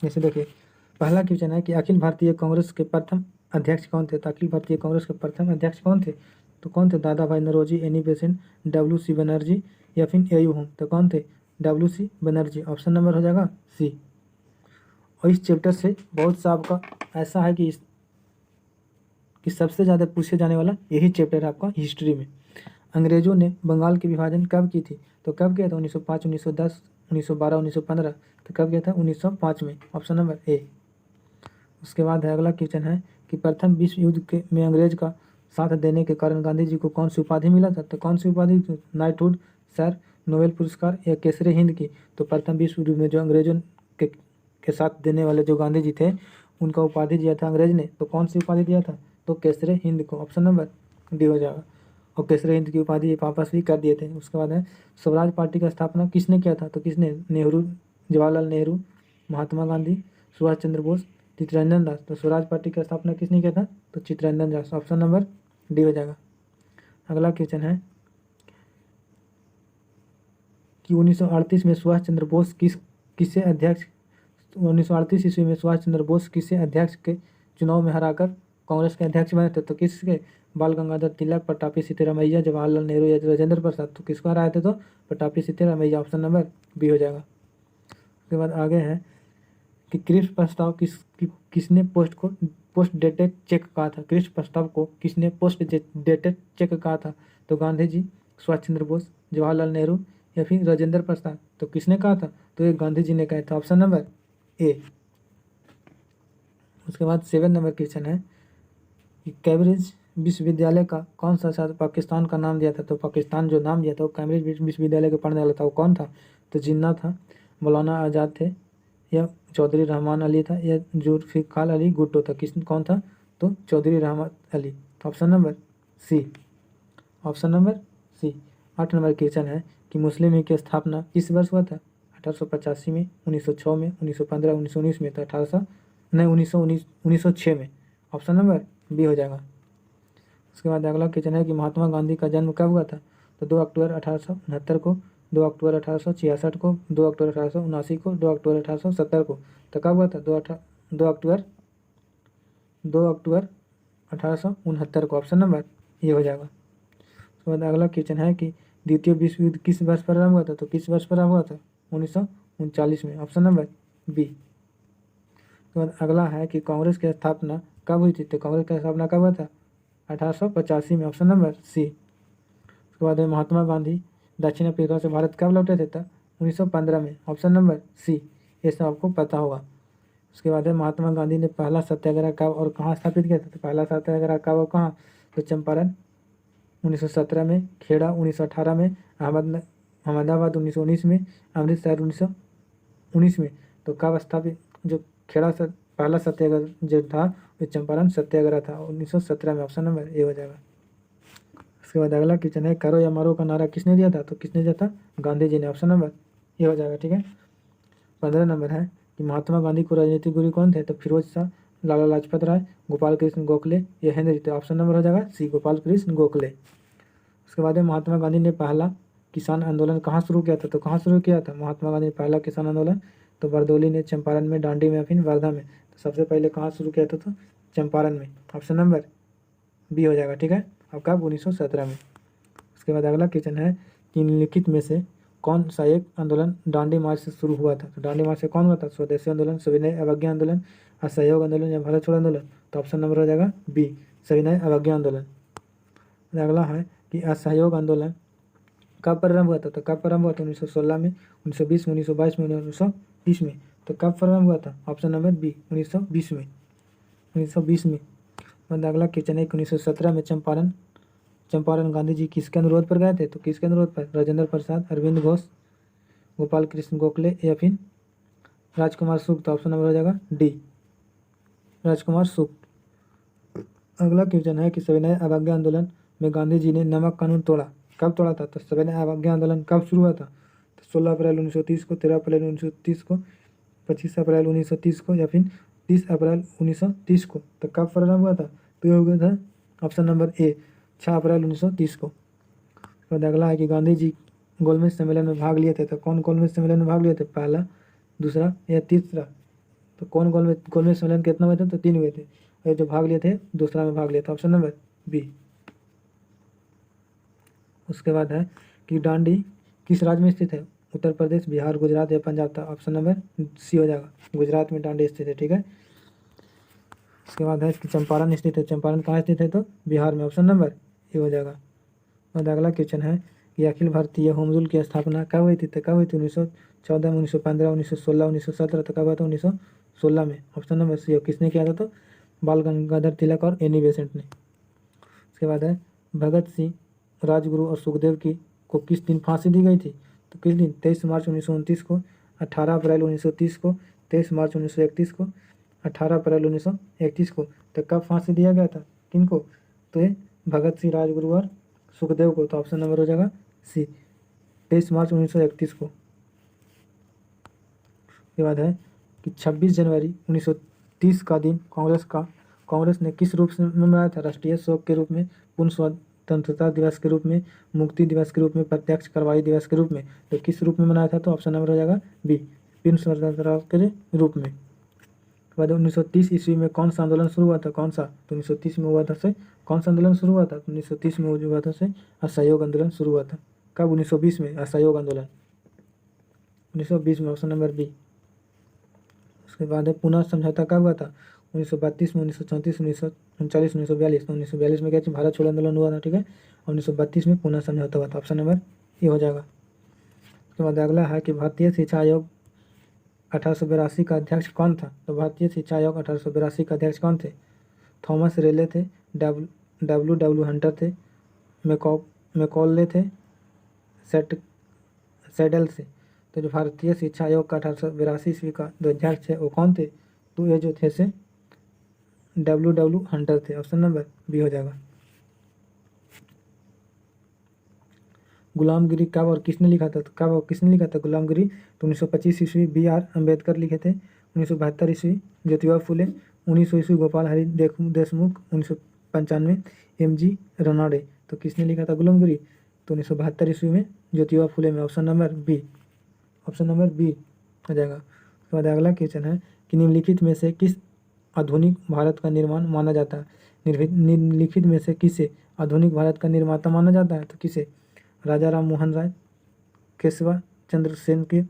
जैसे देखिए पहला क्वेश्चन है कि अखिल भारतीय कांग्रेस के प्रथम अध्यक्ष कौन थे। तो अखिल भारतीय कांग्रेस के प्रथम अध्यक्ष कौन थे, तो कौन थे, Dadabhai Naoroji, Annie Besant, W C Banerjee या फिर एयू होम। तो कौन थे, W C Banerjee. Option number हो जाएगा सी। और इस चैप्टर से बहुत सा आपका ऐसा है कि सबसे ज़्यादा पूछे जाने वाला यही चैप्टर है आपका हिस्ट्री में। अंग्रेजों ने बंगाल की विभाजन कब की थी, तो कब किया था, 1905, 1910, 1912, 1915। तो कब किया था, 1905 में। Option number A. उसके बाद है अगला क्वेश्चन है कि प्रथम विश्व युद्ध के में अंग्रेज का साथ देने के कारण गांधी जी को कौन सी उपाधि मिला था। तो कौन सी उपाधि, नाइटहुड, सर, नोबेल पुरस्कार या केसरे हिंद की। तो प्रथम विश्व युद्ध में जो अंग्रेजों के साथ देने वाले जो गांधी जी थे उनका उपाधि दिया था अंग्रेज ने, तो कौन सी उपाधि दिया था, तो केसरे हिंद को। ऑप्शन नंबर डी हो जाएगा। और केसरे हिंद की उपाधि वापस भी कर दिए थे। उसके बाद है स्वराज पार्टी का स्थापना किसने किया था। तो किसने, नेहरू, जवाहरलाल नेहरू, महात्मा गांधी, सुभाष चंद्र बोस, चित्तरंजन दास। तो स्वराज पार्टी का स्थापना किसने किया था, तो Chittaranjan Das. Option number D हो जाएगा। अगला क्वेश्चन है कि 1938 में सुभाष चंद्र बोस किसे अध्यक्ष 1938 ईस्वी में सुभाष चंद्र बोस किसे अध्यक्ष के चुनाव में हराकर कांग्रेस के अध्यक्ष बने थे। तो किसके, बाल गंगाधर तिलक, पट्टाभी सिद्धारमैया, जवाहरलाल नेहरू या राजेंद्र प्रसाद। तो किसको हराए थे, तो Pattabhi Sitaramayya. Option number B हो जाएगा। उसके बाद आगे है कि क्रिप्स प्रस्ताव किसने पोस्ट डेटेड चेक कहा था। क्रिप्स प्रस्ताव को किसने पोस्ट डेटेड चेक कहा था। तो गांधी जी, सुभाष चंद्र बोस, जवाहरलाल नेहरू या फिर राजेंद्र प्रसाद। तो किसने कहा था, तो ये गांधी जी ने कहा था। Option number A. उसके बाद 7 नंबर क्वेश्चन है कि कैम्ब्रिज विश्वविद्यालय का कौन सा छात्र पाकिस्तान का नाम दिया था। तो पाकिस्तान जो नाम दिया था वो कैम्ब्रिज विश्वविद्यालय के पढ़ने वाला था, वो कौन था, तो जिन्ना था, मौलाना आज़ाद थे या चौधरी रहमान अली था या जुल्फ़िकार अली भुट्टो था। कौन था, तो Chaudhry Rahman Ali. Option number C. Option number C. 8 नंबर क्वेश्चन है कि मुस्लिम लीग की स्थापना किस वर्ष हुआ था। 1885 में, 1906 में, 1915, 1919 में। तो 1906 में। ऑप्शन नंबर बी हो जाएगा। उसके बाद अगला क्वेश्चन है कि महात्मा गांधी का जन्म कब हुआ था। तो 2 अक्टूबर 1869 को, 2 अक्टूबर 1866 को, 2 अक्टूबर 1879 को, 2 अक्टूबर 1870 को। तो कब हुआ था, 2 अक्टूबर 1869 को। ऑप्शन नंबर ये हो जाएगा। उसके बाद अगला क्वेश्चन है कि द्वितीय विश्व युद्ध किस वर्ष पर आरंभ हुआ था। तो किस वर्ष पर आरंभ हुआ था, 1939 में। Option number B. उसके बाद अगला है कि कांग्रेस की स्थापना कब हुई थी। तो कांग्रेस की स्थापना कब हुआ था, 1885 में। Option number C. उसके बाद है महात्मा गांधी दक्षिण अफ्रीका से भारत कब लौटे थे, तो 1915 में। Option number C. ये सब आपको पता होगा। उसके बाद है महात्मा गांधी ने पहला सत्याग्रह कब और कहाँ स्थापित किया था। तो पहला सत्याग्रह कब और कहाँ, तो चंपारण 1917 में, खेड़ा 1918 में, अहमदाबाद 1919 में, अमृतसर 1919 में। तो कब स्थापित, जो खेड़ा पहला सत्याग्रह जो था वो चंपारण सत्याग्रह था 1917 में। ऑप्शन नंबर ए हो जाएगा। उसके बाद अगला क्वेश्चन है करो या मारो का नारा किसने दिया था। तो किसने दिया था, गांधी जी ने। ऑप्शन नंबर ए हो जाएगा। ठीक है। 15 नंबर है कि महात्मा गांधी को राजनीतिक गुरु कौन थे। तो फिरोज शाह, लाला लाजपत राय, गोपाल कृष्ण गोखले या हेनरी। तो ऑप्शन नंबर हो जाएगा सी, गोपाल कृष्ण गोखले। उसके बाद महात्मा गांधी ने पहला किसान आंदोलन कहाँ शुरू किया था। तो कहाँ शुरू किया था महात्मा गांधी ने पहला किसान आंदोलन, तो बरदौली ने, चंपारण में, डांडी में, फिर वर्धा में। तो सबसे पहले कहाँ शुरू किया था, तो चंपारण में। ऑप्शन नंबर बी हो जाएगा। ठीक है। अब कब, 1917 में। उसके बाद अगला क्वेश्चन है कि निम्नलिखित में से कौन सा एक आंदोलन दांडी मार्च से शुरू हुआ था। तो दांडी मार्च से कौन हुआ था, स्वदेशी आंदोलन, सविनय अवज्ञा आंदोलन, असहयोग आंदोलन या भारत छोड़ो आंदोलन। तो ऑप्शन नंबर हो जाएगा बी, सविनय अवज्ञा आंदोलन। अगला है कि असहयोग आंदोलन कब प्रारंभ हुआ था। तो कब प्रारंभ हुआ था, 1916 में, 1920 में, 1922 में, 1930 में। तो कब प्रारंभ हुआ था, ऑप्शन नंबर बी, 1920 में। 1920 में। अगला क्वेश्चन है 1917 में चंपारण गांधी जी किसके अनुरोध पर गए थे। तो किसके अनुरोध पर, राजेंद्र प्रसाद, अरविंद घोष, गोपाल कृष्ण गोखले या फिर राजकुमार सुख। तो ऑप्शन नंबर हो जाएगा डी, राजकुमार सुख। अगला क्वेश्चन है कि सविनय अवज्ञा आंदोलन में गांधी जी ने नमक कानून तोड़ा, कब तोड़ा था। तो सविनय अवज्ञा आंदोलन कब शुरू हुआ था, तो 16 अप्रैल 1930 को, 13 अप्रैल 1930 को, 25 अप्रैल 1930 को या फिर 30 अप्रैल 1930 को। तो कब प्रारंभ हुआ था, तो ये हो गया था ऑप्शन नंबर ए, 6 अप्रैल 1930 को। उसके बाद अगला है कि गांधी जी गोलमेज सम्मेलन में भाग लिए थे। तो कौन गोलमेज सम्मेलन में भाग लिए थे, पहला, दूसरा या तीसरा। तो कौन गोलमेज सम्मेलन कितना हुए थे? तो 3 हुए थे, और जो भाग लिए थे दूसरा में भाग लिया था, ऑप्शन नंबर बी। उसके बाद है कि डांडी किस राज्य में स्थित है? उत्तर प्रदेश, बिहार, गुजरात या पंजाब था, ऑप्शन नंबर सी हो जाएगा, गुजरात में डांडी स्थित है। ठीक है। उसके बाद है कि चंपारण स्थित है, चंपारण कहाँ स्थित है? तो बिहार में, ऑप्शन नंबर ए हो जाएगा। और अगला क्वेश्चन है कि अखिल भारतीय होम रूल की स्थापना कब हुई थी? तो कब हुई थी? 1914 में, 1915, 1916, 1917, तो कब हुआ था? 1916 में, ऑप्शन नंबर सी। किसने किया था? तो बाल गंगाधर तिलक और एनी बेसेंट ने। उसके बाद है भगत सिंह, राजगुरु और सुखदेव की को किस दिन फांसी दी गई थी? तो किस दिन? 23 मार्च 1929 को, 18 अप्रैल 1930 को, 23 मार्च 1931 को, 18 अप्रैल 1931 को। तो कब फांसी दिया गया था? किनको? तो ये भगत सिंह, राजगुरु और सुखदेव को। तो ऑप्शन नंबर हो जाएगा सी, 23 मार्च 1931 को। उसके बाद है कि 26 जनवरी 1930 का दिन कांग्रेस ने किस रूप में मनाया था? राष्ट्रीय शोक के रूप में, पूर्ण स्वतंत्रता दिवस के रूप में, मुक्ति दिवस के रूप में, प्रत्यक्ष कार्रवाई दिवस के रूप में। तो किस रूप में मनाया था? तो ऑप्शन नंबर हो जाएगा बी, पूर्ण स्वतंत्रता के रूप में। उसके बाद 1930 ईस्वी में कौन सा आंदोलन शुरू हुआ था? कौन सा? तो 1930 में हुआ था से कौन सा आंदोलन शुरू हुआ था? 1930 में हुआ था से असहयोग आंदोलन शुरू हुआ था। कब? 1920 में असहयोग आंदोलन, 1920 में, ऑप्शन नंबर बी। उसके बाद है पुनः समझौता कब हुआ था? 1932 में, 1934, 1939, 1942। तो 1942 में क्या चीज़? भारत छोड़ो आंदोलन हुआ था। ठीक है। और 1932 में पुनः समझौता हुआ था, ऑप्शन नंबर ए हो जाएगा। उसके बाद अगला है कि भारतीय शिक्षा आयोग 1882 का अध्यक्ष कौन था? तो भारतीय शिक्षा आयोग 1882 का अध्यक्ष कौन थे? थॉमस रेले थे, डब्ल्यू हंटर थे, मैकॉले थे, सेडल से। तो जो भारतीय शिक्षा आयोग का 1882 ईस्वी का जो अध्यक्ष है वो कौन थे? तो ये जो थे से डब्ल्यू हंटर थे, ऑप्शन नंबर बी हो जाएगा। गुलामगिरी कब और किसने लिखा था? तो कब और किसने लिखा था गुलामगिरी? तो 1925 ईस्वी B.R. अम्बेडकर लिखे थे, 1972 ईस्वी ज्योतिबा फुले, 1900 ईस्वी गोपाल हरि देशमुख, 1995 M.G. रनाडे। तो किसने लिखा था गुलामगिरी? तो 1972 ईस्वी में ज्योतिबा फुले में, option number B, option number B हो जाएगा। उसके बाद अगला क्वेश्चन है कि निम्नलिखित में से किस आधुनिक भारत का निर्माण माना जाता है? निम्नलिखित में से किसे आधुनिक भारत का निर्माता माना जाता है? तो किसे? राजा राम मोहन राय, केशवा चंद्र सेन के,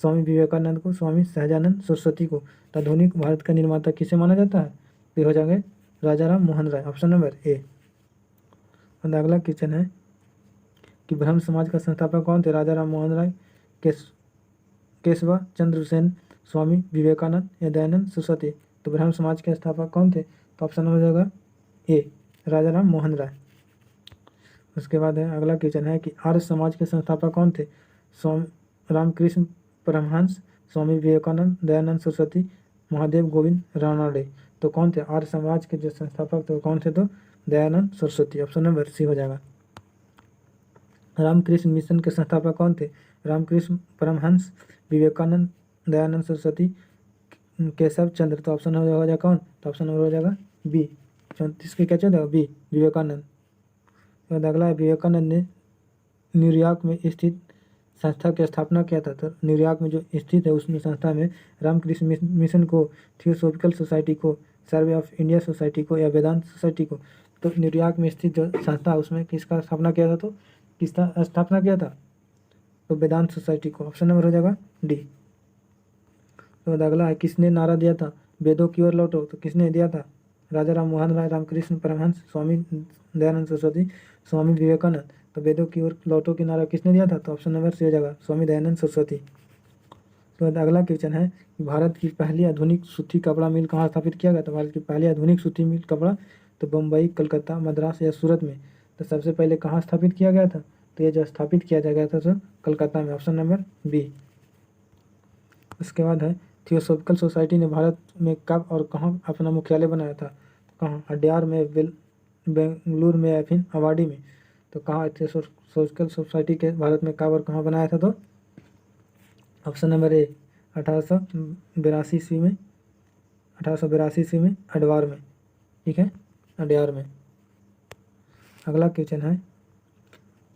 स्वामी विवेकानंद को, स्वामी सहजानंद सरस्वती को। तो आधुनिक भारत का निर्माता किसे माना जाता है? तो हो जाएंगे राजा Ram Mohan Roy, option number A. और अगला क्वेश्चन है कि ब्रह्म समाज का संस्थापक कौन थे? राजा राम मोहन राय, केशवा चंद्र सेन, स्वामी विवेकानंद या दयानंद सरस्वती। तो ब्रह्म समाज के स्थापक कौन थे? तो ऑप्शन हो जाएगा ए, राजा राम मोहन राय। उसके बाद है अगला क्वेश्चन है कि आर्य समाज के संस्थापक कौन थे? स्वामी रामकृष्ण परमहंस, स्वामी विवेकानंद, दयानंद सरस्वती, महादेव गोविंद रानडे। तो कौन थे आर्य समाज के जो संस्थापक थे? कौन थे? तो Dayanand Saraswati, option number C हो जाएगा। रामकृष्ण मिशन के संस्थापक कौन थे? रामकृष्ण परमहंस, विवेकानंद, दयानंद सरस्वती, केशव चंद्र। तो ऑप्शन हो जाएगा कौन? तो ऑप्शन नंबर हो जाएगा बी, 34 के क्या चल बी, विवेकानंद। तो अगला है विवेकानंद ने न्यूयॉर्क में स्थित संस्था की स्थापना किया था। तो न्यूयॉर्क में जो स्थित है उसमें संस्था में रामकृष्ण मिशन को, थियोसॉफिकल सोसाइटी को, सर्वे ऑफ इंडिया सोसाइटी को या वेदांत सोसाइटी को। तो न्यूयॉर्क में स्थित जो संस्था उसमें किसका स्थापना किया था? तो किसका स्थापना किया था? तो वेदांत सोसाइटी को, ऑप्शन नंबर हो जाएगा डी। तो अगला है किसने नारा दिया था वेदों की ओर लौटो? तो किसने दिया था? राजा राम मोहन राय, रामकृष्ण परमहंस, स्वामी दयानंद सरस्वती, स्वामी विवेकानंद। तो वेदों की ओर लौटो की नारा किसने दिया था? तो ऑप्शन नंबर सी हो जाएगा, स्वामी दयानंद सरस्वती। तो अगला क्वेश्चन है कि भारत की पहली आधुनिक सूती कपड़ा मिल कहाँ स्थापित किया गया? तो भारत की पहली आधुनिक सूती मिल कपड़ा तो बम्बई, कलकत्ता, मद्रास या सूरत में। तो सबसे पहले कहाँ स्थापित किया गया था? तो ये जो स्थापित किया गया था तो कलकत्ता में, ऑप्शन नंबर बी। उसके बाद है थियोसॉफिकल सोसाइटी ने भारत में कब और कहाँ अपना मुख्यालय बनाया था? कहाँ? अड्यार में, बेंगलुरु में या फिर अवाडी में। तो कहाँ थियोसॉफिकल सोसाइटी के भारत में कब और कहाँ बनाया था? तो ऑप्शन नंबर ए, 1882 ईस्वी में, 1882 ईस्वी में अडवार में। ठीक है, अड्यार में। अगला क्वेश्चन है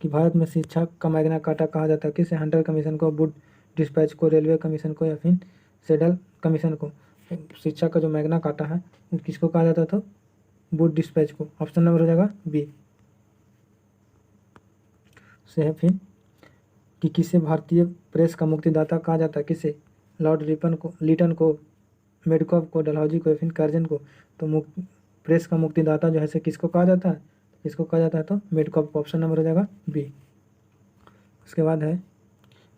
कि भारत में शिक्षा का मैग्ना कार्टा कहा जाता है किसे? हंटर कमीशन को, वुड डिस्पैच को, रेलवे कमीशन को या फिर सेडल कमीशन को। शिक्षा का जो मैग्ना कार्टा है वो किसको कहा जाता था? वुड डिस्पैच को। ऑप्शन नंबर हो जाएगा बी। से है फिर कि किसे भारतीय प्रेस का मुक्तिदाता कहा जाता है? किसे? लॉर्ड लिटन को, मेडकॉफ को, डलहौजी को या फिर कर्जन को। तो प्रेस का मुक्तिदाता जो है से किसको कहा जाता है? किसको कहा जाता है? तो मेडकॉफ को। ऑप्शन नंबर हो जाएगा बी। उसके बाद है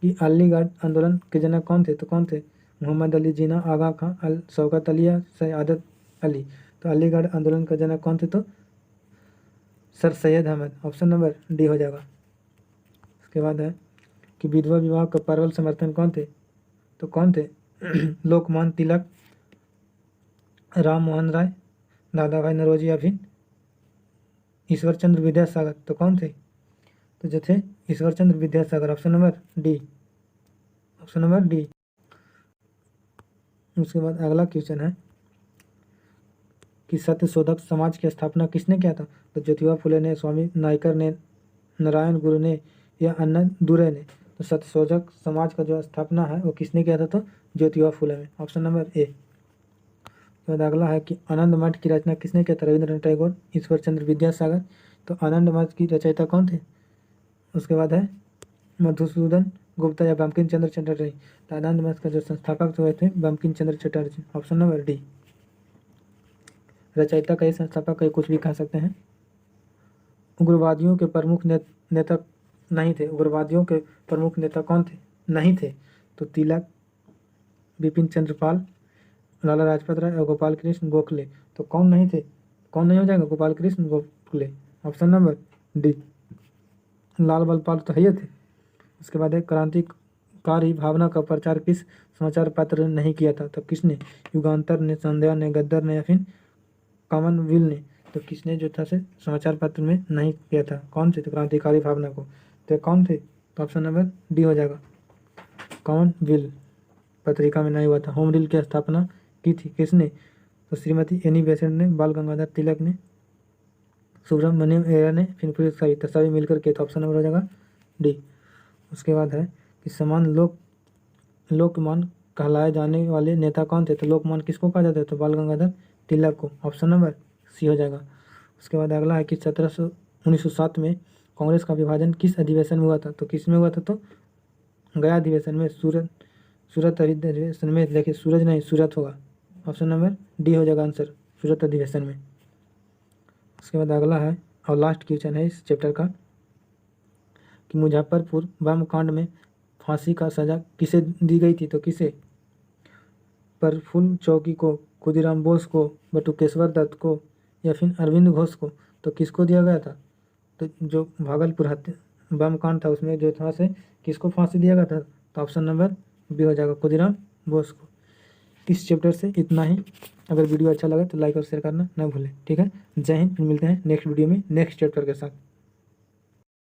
कि अलीगढ़ आंदोलन के जनक कौन थे? तो कौन थे? मोहम्मद अली जिन्ना, आगा खां, शौकत अली या सयादत अली। तो अलीगढ़ आंदोलन का जनक कौन थे? तो sir Syed Ahmad. Option number D हो जाएगा। उसके बाद है कि विधवा विवाह का प्रबल समर्थन कौन थे? तो कौन थे? लोकमान्य तिलक, राम मोहन राय, दादा भाई नौरोजी या फिर ईश्वर चंद्र विद्यासागर। तो कौन थे? तो जो थे Ishwar Chandra Vidyasagar. Option number D. Option number D. उसके बाद अगला क्वेश्चन है कि सत्यशोधक समाज की स्थापना किसने किया था? तो ज्योतिबा फुले ने, स्वामी नायकर ने, नारायण गुरु ने या अन्ना दुरे ने। तो सत्यशोधक समाज का जो स्थापना है वो किसने किया था? तो ज्योतिबा फुले ने। Option number A. तो अगला है कि आनंद मठ की रचना किसने किया था? रविंद्रनाथ टैगोर, ईश्वर चंद्र विद्यासागर। तो आनंद मठ की रचयिता कौन थे? उसके बाद है मधुसूदन गुप्ता या बंकिम चंद्र चटर्जी। तो आनंद मठ का जो संस्थापक हुए थे Bankim Chandra Chatterjee. Option number D. रचयिता कई, संस्थापक कई, कुछ भी कह सकते हैं। उग्रवादियों के प्रमुख नेता नहीं थे। उग्रवादियों के प्रमुख नेता कौन थे? नहीं थे। तो तिलक, बिपिन चंद्र पाल, लाला लाजपत राय और गोपाल कृष्ण गोखले। तो कौन नहीं थे? कौन नहीं हो जाएगा? Gopal Krishna Gokhale. Option number D. Lal Bal Pal तो है थे। उसके बाद है क्रांतिकारी भावना का प्रचार किस समाचार पत्र ने नहीं किया था? तो किसने? युगांतर ने, संध्या ने, गद्दर ने या फिर कॉमनवेल्थ ने। तो किसने जो था से समाचार पत्र में नहीं किया था? कौन से? तो क्रांतिकारी भावना को। तो कौन थे? तो ऑप्शन नंबर डी हो जाएगा। कॉमनवेल्थ पत्रिका में नहीं हुआ था। होम रूल की स्थापना की थी किसने? तो श्रीमती एनी बेसेंट ने, बाल गंगाधर तिलक ने, सुब्रमण्यम अय्यर ने, फिर सभी मिलकर के। तो ऑप्शन नंबर हो जाएगा डी। उसके बाद है कि समान लोकमान कहलाए जाने वाले नेता कौन थे? तो लोकमान किसको कहा जाता है? तो बाल गंगाधर तिलक को। ऑप्शन नंबर सी हो जाएगा। उसके बाद अगला है कि 1907 में कांग्रेस का विभाजन किस अधिवेशन में हुआ था? तो किस में हुआ था? तो गया अधिवेशन में। सूरत अधिवेशन में, देखिए सूरज नहीं सूरत होगा। ऑप्शन नंबर डी हो जाएगा आंसर, सूरत अधिवेशन में। उसके बाद अगला है और लास्ट क्वेश्चन है इस चैप्टर का कि मुजफ्फरपुर बम कांड में फांसी का सजा किसे दी गई थी? तो किसे? प्रफुल्ल चौकी को, खुदीराम बोस को, बटुकेश्वर दत्त को या फिर अरविंद घोष को। तो किसको दिया गया था? तो जो भागलपुर हत्या बम कांड था उसमें जो था से किसको फांसी दिया गया था? तो ऑप्शन नंबर बी हो जाएगा, खुदीराम बोस को। इस चैप्टर से इतना ही। अगर वीडियो अच्छा लगे तो लाइक और शेयर करना ना भूलें। ठीक है, जय हिंद। फिर मिलते हैं नेक्स्ट वीडियो में नेक्स्ट चैप्टर के साथ।